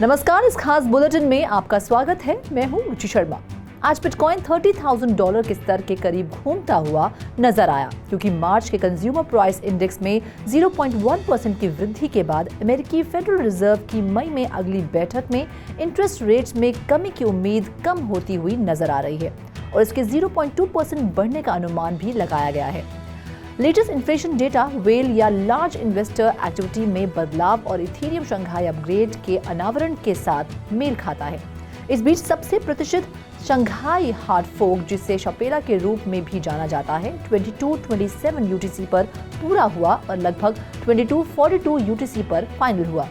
नमस्कार, इस खास बुलेटिन में आपका स्वागत है। मैं हूं रुचि शर्मा। आज बिटकॉइन $30,000 के स्तर के करीब घूमता हुआ नजर आया, क्योंकि मार्च के कंज्यूमर प्राइस इंडेक्स में 0.1% की वृद्धि के बाद अमेरिकी फेडरल रिजर्व की मई में अगली बैठक में इंटरेस्ट रेट्स में कमी की उम्मीद कम होती हुई नजर आ रही है और इसके 0.2% बढ़ने का अनुमान भी लगाया गया है। लेटेस्ट इन्फ्लेशन डेटा वेल या लार्ज इन्वेस्टर एक्टिविटी में बदलाव और इथेरियम शंघाई अपग्रेड के अनावरण के साथ मेल खाता है। इस बीच सबसे प्रतिष्ठित शंघाई हार्ड फोर्क, जिसे शपेला के रूप में भी जाना जाता है, 2227 यूटीसी पर पूरा हुआ और लगभग 2242 यूटीसी पर फाइनल हुआ।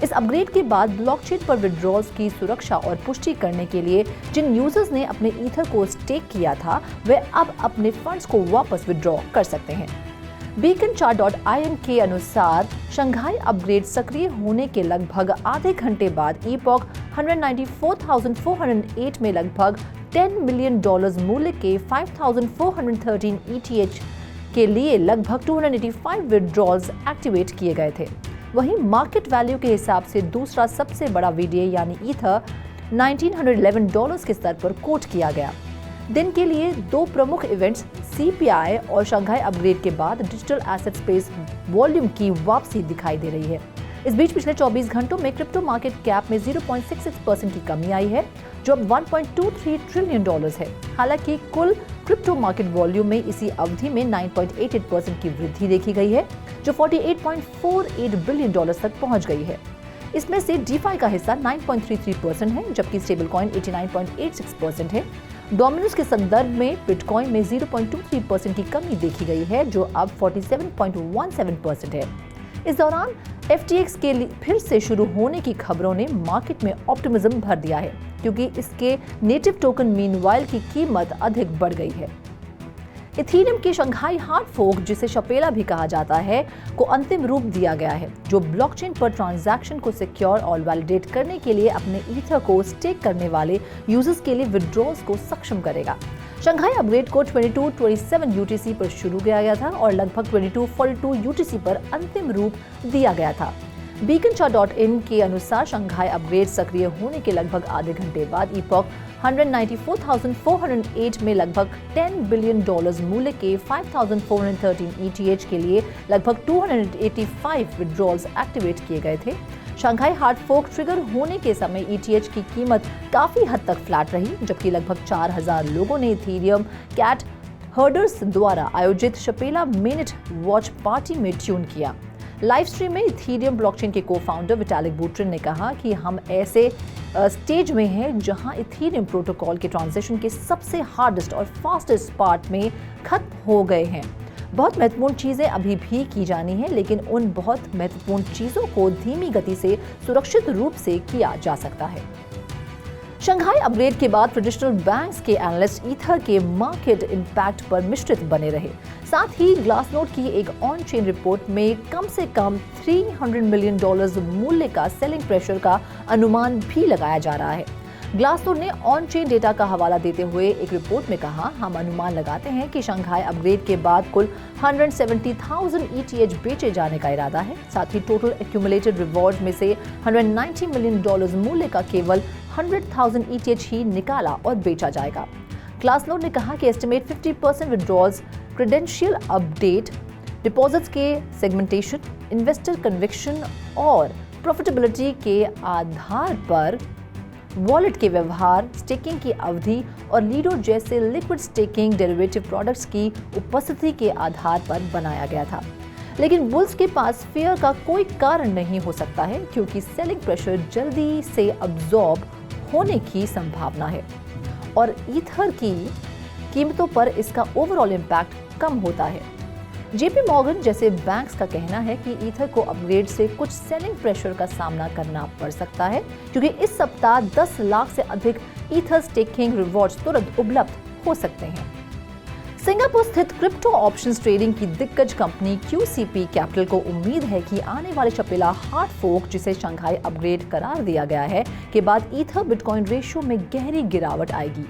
इस अपग्रेड के बाद ब्लॉकचेन पर विड्रॉल्स की सुरक्षा और पुष्टि करने के लिए जिन यूजर्स ने अपने ईथर को स्टेक किया था, वे अब अपने फंड्स को वापस विड्रॉ कर सकते हैं। beaconchart.in के अनुसार शंघाई अपग्रेड सक्रिय होने के लगभग आधे घंटे बाद ईपॉक 194,408 में लगभग $10 मिलियन मूल्य के 5,413 ETH के लिए लगभग 285 विड्रॉल्स एक्टिवेट किए गए थे। वहीं मार्केट वैल्यू के हिसाब से दूसरा सबसे बड़ा वीडीए यानी ईथर $1,911 के स्तर पर कोट किया गया। दिन के लिए दो प्रमुख इवेंट्स सीपीआई और शंघाई अपग्रेड के बाद डिजिटल एसेट स्पेस वॉल्यूम की वापसी दिखाई दे रही है। इस बीच पिछले 24 घंटों में क्रिप्टो मार्केट कैप में 0.66% की कमी आई है, जो अब $1.23 ट्रिलियन है। हालांकि कुल क्रिप्टो मार्केट वॉल्यूम में इसी अवधि में 9.88% की वृद्धि देखी गई है, जो $48.48 बिलियन तक पहुंच गई है। इसमें से डीफाई का हिस्सा 9.33% है, जबकि स्टेबल कॉइन 89.86% है। डोमिनोज के संदर्भ में बिटकॉइन में 0.23% की कमी देखी गई है, जो अब 47.17% है। इस दौरान FTX के फिर से शुरू होने की खबरों ने मार्केट में ऑप्टिमिज्म भर दिया है, क्योंकि इसके नेटिव टोकन मीनवाइल की कीमत अधिक बढ़ गई है। इथेरियम की शंघाई हार्ड फोर्क, जिसे शपेला भी कहा जाता है, को अंतिम रूप दिया गया है, जो ब्लॉकचेन पर ट्रांजैक्शन को सिक्योर और वैलिडेट करने के लिए अपने ईथर को स्टेक करने वाले यूजर्स के लिए विड्रॉल्स को सक्षम करेगा। शंघाई अपग्रेड को 2227 यूटीसी पर शुरू किया गया था और लगभग 2242 यूटीसी पर अंतिम रूप दिया गया था। beaconchart.in के अनुसार शंघाई अपग्रेड सक्रिय होने के लगभग आधे घंटे बाद ईपॉक 194,408 में लगभग $10 बिलियन मूल्य के 5,413 ETH के लिए लगभग 285 विड्रॉल्स एक्टिवेट किए गए थे। शंघाई हार्ड फोर्क ट्रिगर होने के समय ETH की कीमत काफी हद तक फ्लैट रही, जबकि लगभग 4,000 लोगों ने इथेरियम कैट हर्डर्स द्वारा आयोजित शपेला मिनट वॉच पार्टी में ट्यून किया। लाइव स्ट्रीम में इथेरियम ब्लॉकचेन के को-फाउंडर विटालिक बुटेरिन ने कहा कि हम ऐसे स्टेज में हैं जहां इथेरियम प्रोटोकॉल के ट्रांजिशन के सबसे हार्डेस्ट और फास्टेस्ट पार्ट में खत्म हो गए हैं। बहुत महत्वपूर्ण चीजें अभी भी की जानी है, लेकिन उन बहुत महत्वपूर्ण चीजों को धीमी गति से सुरक्षित रूप से किया जा सकता है। शंघाई अपग्रेड के बाद ट्रेडिशनल बैंक्स के एनालिस्ट ईथर के मार्केट इंपैक्ट पर मिश्रित बने रहे। साथ ही ग्लासनोड की एक ऑन चेन रिपोर्ट में कम से कम $300 मिलियन मूल्य का सेलिंग प्रेशर का अनुमान भी लगाया जा रहा है। ग्लासनोड ने ऑन चेन डेटा का हवाला देते हुए एक रिपोर्ट में कहा, हम अनुमान लगाते हैं कि शंघाई अपग्रेड के बाद कुल 170,000 ETH बेचे जाने का इरादा है। साथ ही टोटल एक्यूमुलेटेड रिवॉर्ड में से $190 मिलियन मूल्य का केवल 100,000 ETH ही निकाला और बेचा जाएगा। ग्लासनोड ने कहा कि estimate 50% withdrawals, credential update, deposits के सेगमेंटेशन, इन्वेस्टर कन्विक्शन और प्रॉफिटेबिलिटी के आधार पर वॉलेट के व्यवहार, स्टेकिंग की अवधि और लीडो जैसे लिक्विड स्टेकिंग डेरिवेटिव प्रोडक्ट्स की उपस्थिति के आधार पर बनाया गया था। लेकिन बुल्स के पास फेयर का कोई कारण नहीं हो सकता है, क्योंकि सेलिंग प्रेशर जल्दी से अब्जॉर्ब होने की संभावना है और ईथर की कीमतों पर इसका ओवरऑल इम्पैक्ट कम होता है। जेपी मॉर्गन जैसे बैंक्स का कहना है कि ईथर को अपग्रेड से कुछ सेलिंग प्रेशर का सामना करना पड़ सकता है, क्योंकि इस सप्ताह 10 लाख से अधिक ईथर स्टेकिंग रिवॉर्ड्स तुरंत उपलब्ध हो सकते हैं। सिंगापुर स्थित क्रिप्टो ऑप्शंस ट्रेडिंग की दिग्गज कंपनी QCP कैपिटल को उम्मीद है कि आने वाले शपेला हार्ड फोर्क, जिसे शंघाई अपग्रेड करार दिया गया है, के बाद ईथर बिटकॉइन रेशियो में गहरी गिरावट आएगी।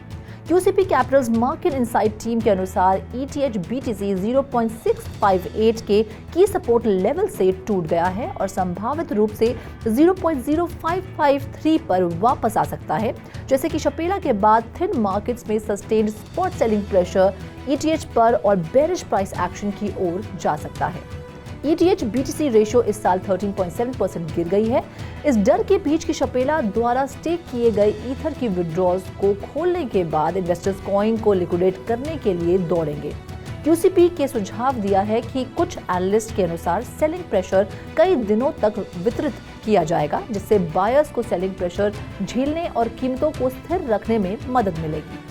QCP Capitals market insight team के अनुसार ETH BTC 0.658 के की सपोर्ट लेवल से टूट गया है और संभावित रूप से 0.0553 पर वापस आ सकता है, जैसे कि शपेला के बाद थिन मार्केट्स में sustained spot selling pressure ETH पर और बेरिश प्राइस एक्शन की ओर जा सकता है। ETH BTC रेशियो इस साल 13.7% गिर गई है। इस डर के बीच कि शपेला द्वारा स्टेक किए गए ईथर की विड्रॉल्स को खोलने के बाद इन्वेस्टर्स कॉइन को लिक्विडेट करने के लिए दौड़ेंगे। QCP के सुझाव दिया है कि कुछ एनालिस्ट के अनुसार सेलिंग प्रेशर कई दिनों तक वितरित किया जाएगा, जिससे बायर्स को सेलिंग प्रेशर झेलने और कीमतों को स्थिर रखने में मदद मिलेगी।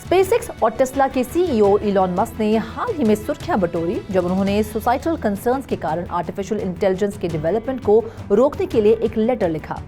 स्पेसएक्स और टेस्ला के CEO इलॉन मस्क ने हाल ही में सुर्खियां बटोरी जब उन्होंने सोसाइटल कंसर्न्स के कारण आर्टिफिशियल इंटेलिजेंस के डेवलपमेंट को रोकने के लिए एक लेटर लिखा।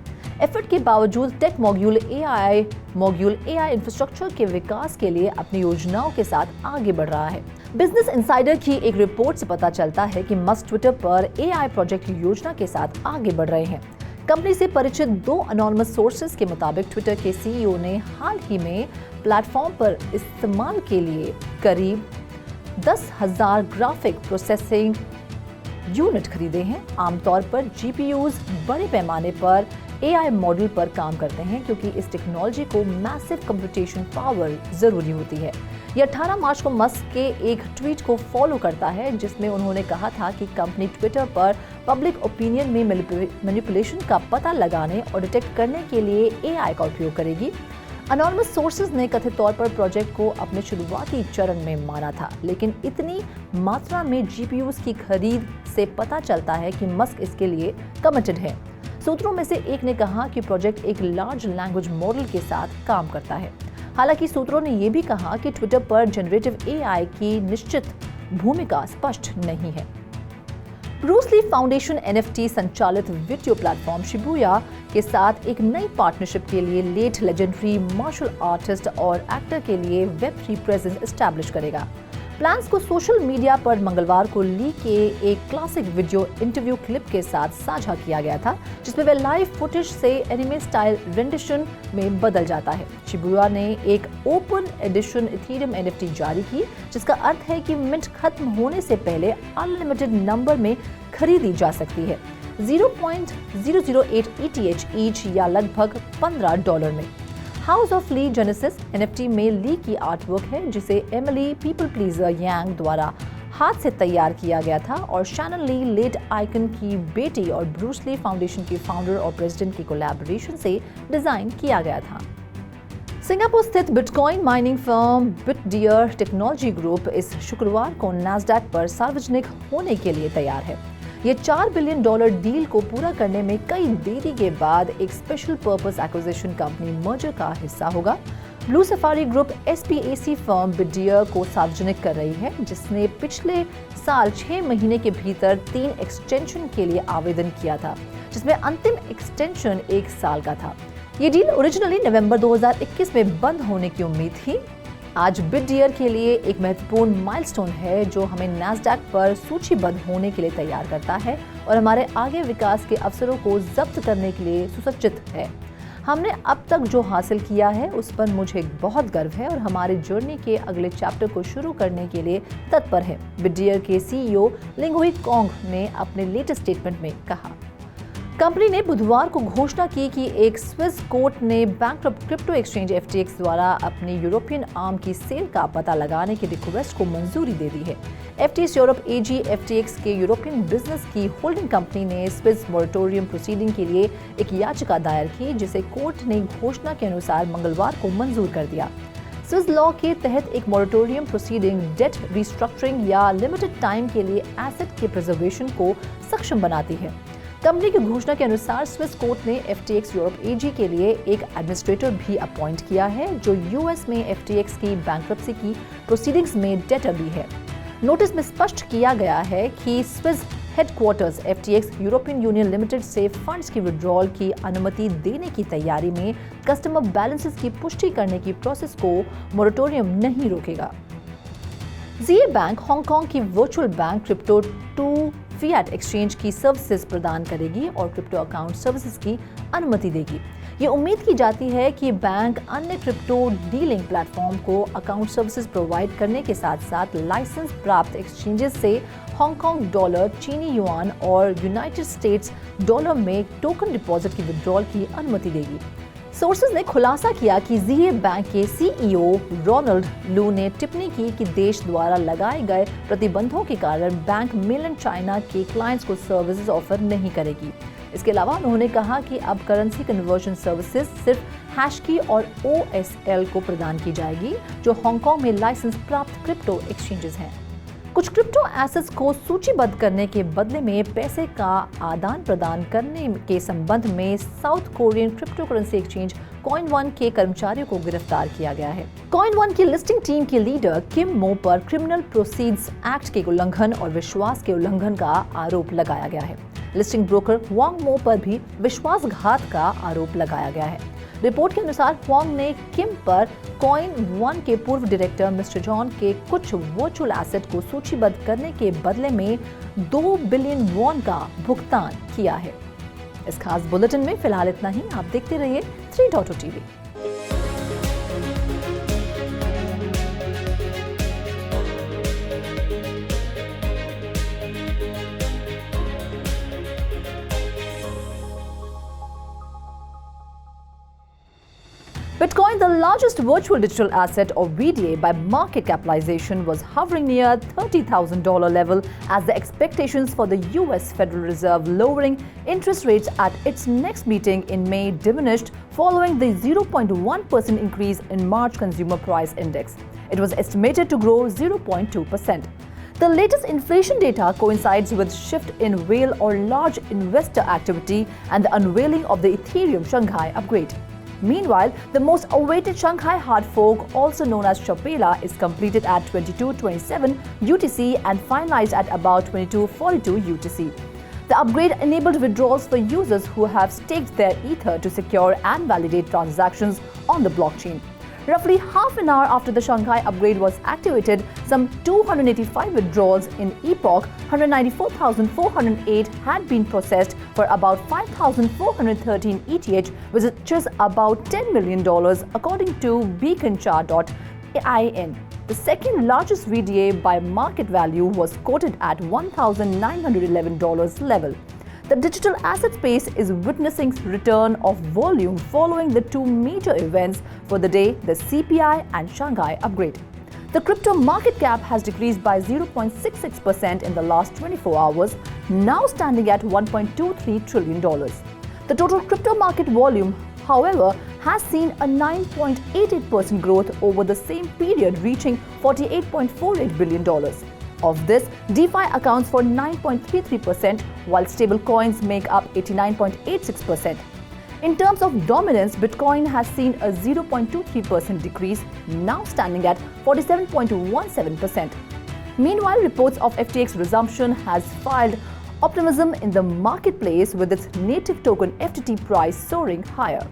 एफर्ट के बावजूद टेक मॉड्यूल AI इंफ्रास्ट्रक्चर के विकास के लिए अपनी योजनाओं के साथ आगे बढ़ रहा है। बिजनेस इनसाइडर की एक रिपोर्ट से पता चलता है कि मस्क ट्विटर पर AI प्रोजेक्ट योजना के साथ आगे बढ़ रहे हैं। कंपनी से परिचित 2 अनोनिमस सोर्सेज के मुताबिक ट्विटर के CEO ने हाल ही में प्लेटफॉर्म पर इस्तेमाल के लिए करीब 10,000 ग्राफिक प्रोसेसिंग यूनिट खरीदे हैं। आमतौर पर GPUs बड़े पैमाने पर AI मॉडल पर काम करते हैं क्योंकि इस टेक्नोलॉजी को मैसिव कंप्यूटेशन पावर जरूरी होती है। यह 18 मार्च को मस्क के एक ट्वीट को फॉलो करता है जिसमें उन्होंने कहा था कि कंपनी ट्विटर पर पब्लिक ओपिनियन में मैनिपुलेशन का पता लगाने और डिटेक्ट करने के लिए AI का उपयोग करेगी। अनोनिमस सोर्सेज ने कथित तौर पर प्रोजेक्ट को अपने शुरुआती चरण में माना था, लेकिन इतनी मात्रा में GPUs की खरीद से पता चलता है कि मस्क इसके लिए कमिटेड है। सूत्रों में से एक ने कहा कि प्रोजेक्ट एक लार्ज लैंग्वेज मॉडल के साथ काम करता है। हालांकि सूत्रों ने यह भी कहा कि ट्विटर पर जनरेटिव AI की निश्चित भूमिका स्पष्ट नहीं है। ब्रूस ली फाउंडेशन NFT संचालित वीडियो प्लेटफॉर्म शिबुया के साथ एक नई पार्टनरशिप के लिए लेट लेजेंडरी मार्शल आर्टिस्ट और एक्टर के लिए Web3 प्रेजेंस एस्टैब्लिश करेगा। प्लान्स को सोशल मीडिया पर मंगलवार को ली के एक क्लासिक वीडियो इंटरव्यू क्लिप के साथ साझा किया गया था, जिसमें वह लाइव फुटेज से एनिमे स्टाइल रेंडिशन में बदल जाता है। शिबुया ने एक ओपन एडिशन इथेरियम NFT जारी की, जिसका अर्थ है कि मिंट खत्म होने से पहले अनलिमिटेड नंबर में खरीदी जा सकती है। 0.008 ETH ईच या लगभग $15 में। House of Lee Genesis NFT में ली की आर्टवर्क है, जिसे एमिली पीपल प्लीजर यांग द्वारा हाथ से तैयार किया गया था और शैनन ली लेट आइकन की बेटी और ब्रूस ली फाउंडेशन के फाउंडर और प्रेसिडेंट की कोलैबोरेशन से डिजाइन किया गया था। सिंगापुर स्थित bitcoin mining firm BitDeer technology group इस शुक्रवार को नैस्डैक पर सार्वजनिक होने के लिए तैयार है। ये $4 बिलियन डील को पूरा करने में कई देरी के बाद एक special purpose acquisition company merger का हिस्सा होगा। Blue Safari group SPAC firm BitDeer को सार्वजनिक कर रही है, जिसने पिछले साल 6 महीने के भीतर 3 एक्सटेंशन के लिए आवेदन किया था, जिसमें अंतिम एक्सटेंशन 1 साल का था। ये डील ओरिजिनली नवंबर 2021 में बंद होने की उम्मीद थी। आज बिटडियर के लिए एक महत्वपूर्ण माइलस्टोन है जो हमें नैस्डैक पर सूचीबद्ध होने के लिए तैयार करता है और हमारे आगे विकास के अवसरों को जब्त करने के लिए सुसज्जित है। हमने अब तक जो हासिल किया है उस पर मुझे बहुत गर्व है और हमारी जर्नी के अगले चैप्टर को शुरू करने के लिए तत्पर है, बिटडियर के CEO लिंगहुई कॉन्ग ने अपने लेटेस्ट स्टेटमेंट में कहा। कंपनी ने बुधवार को घोषणा की कि एक स्विस कोर्ट ने बैंकक्रप्ट क्रिप्टो एक्सचेंज FTX द्वारा अपनी यूरोपियन आर्म की सेल का पता लगाने की रिक्वेस्ट को मंजूरी दे दी है। FTX यूरोप AG FTX के यूरोपियन बिजनेस की होल्डिंग कंपनी ने स्विस मोरेटोरियम प्रोसीडिंग के लिए एक याचिका दायर की, जिसे कोर्ट ने घोषणा के अनुसार मंगलवार को मंजूर कर दिया। स्विस लॉ के तहत एक मोरेटोरियम प्रोसीडिंग डेट रिस्ट्रक्चरिंग या लिमिटेड टाइम के लिए एसेट के प्रिजर्वेशन को सक्षम बनाती है। कंपनी की घोषणा के अनुसार स्विस कोर्ट ने FTX यूरोप AG के लिए एक एडमिनिस्ट्रेटर भी अपॉइंट किया है, जो US में FTX की बैंक्रप्सी की प्रोसीडिंग्स में डेटर भी है। नोटिस में स्पष्ट किया गया है कि Swiss headquarters FTX European union limited से फंड्स की विड्रॉल की अनुमति देने की तैयारी में कस्टमर बैलेंसेस की पुष्टि करने की प्रोसेस को मोरेटोरियम नहीं रोकेगा। ZA बैंक हांगकांग की virtual bank crypto fiat exchange की सर्विसेज प्रदान करेगी और क्रिप्टो अकाउंट सर्विसेज की अनुमति देगी। ये उम्मीद की जाती है कि बैंक अन्य क्रिप्टो डीलिंग प्लेटफॉर्म को अकाउंट सर्विसेज प्रोवाइड करने के साथ साथ लाइसेंस प्राप्त एक्सचेंजेस से हांगकांग डॉलर, चीनी युआन और यूनाइटेड स्टेट्स डॉलर में टोकन डिपॉजिट की विड्रॉल की अनुमति देगी। सोर्सेज ने खुलासा किया कि ज़ीए बैंक के सीईओ रोनाल्ड लू ने टिप्पणी की कि देश द्वारा लगाए गए प्रतिबंधों के कारण बैंक मेनलैंड चाइना के क्लाइंट्स को सर्विसेज ऑफर नहीं करेगी। इसके अलावा उन्होंने कहा कि अब करेंसी कन्वर्जन सर्विसेज सिर्फ हैशकी और ओएसएल को प्रदान की जाएगी, जो हांगकांग में लाइसेंस प्राप्त क्रिप्टो एक्सचेंजेस हैं। कुछ क्रिप्टो एसेट्स को सूचीबद्ध करने के बदले में पैसे का आदान प्रदान करने के संबंध में South Korean crypto currency exchange कॉइन1 के कर्मचारियों को गिरफ्तार किया गया है। कॉइन1 की लिस्टिंग टीम के लीडर किम मो पर क्रिमिनल प्रोसीड्स एक्ट के उल्लंघन और विश्वास के उल्लंघन का आरोप लगाया गया है। लिस्टिंग ब्रोकर हुआंग मो पर भी विश्वासघात का आरोप लगाया गया है। रिपोर्ट के अनुसार हुआंग ने किम पर कॉइन1 के पूर्व डायरेक्टर मिस्टर जॉन के कुछ वर्चुअल एसेट को सूचीबद्ध करने के बदले में 2 बिलियन वॉन का भुगतान किया है। इस खास बुलेटिन में फिलहाल इतना ही। आप देखते रहिए 3.0 TV. Bitcoin, the largest virtual digital asset or VDA by market capitalization, was hovering near $30,000 level as the expectations for the US Federal Reserve lowering interest rates at its next meeting in May diminished following the 0.1% increase in March Consumer Price Index. It was estimated to grow 0.2%. The latest inflation data coincides with shift in whale or large investor activity and the unveiling of the Ethereum Shanghai upgrade. Meanwhile, the most awaited Shanghai hard fork, also known as Shapela, is completed at 22:27 UTC and finalized at about 22:42 UTC. The upgrade enabled withdrawals for users who have staked their Ether to secure and validate transactions on the blockchain. Roughly half an hour after the Shanghai upgrade was activated, some 285 withdrawals in Epoch 194,408 had been processed for about 5,413 ETH, which is about $10 million according to beaconchart.in. The second largest VDA by market value was quoted at $1,911 level. The digital asset space is witnessing return of volume following the two major events for the day, the CPI and Shanghai upgrade. The crypto market cap has decreased by 0.66% in the last 24 hours, now standing at $1.23 trillion. The total crypto market volume, however, has seen a 9.88% growth over the same period, reaching $48.48 billion. Of this, DeFi accounts for 9.33%, while stable coins make up 89.86%. In terms of dominance, Bitcoin has seen a 0.23% decrease, now standing at 47.17%. Meanwhile, reports of FTX resumption has filed optimism in the marketplace, with its native token FTT price soaring higher.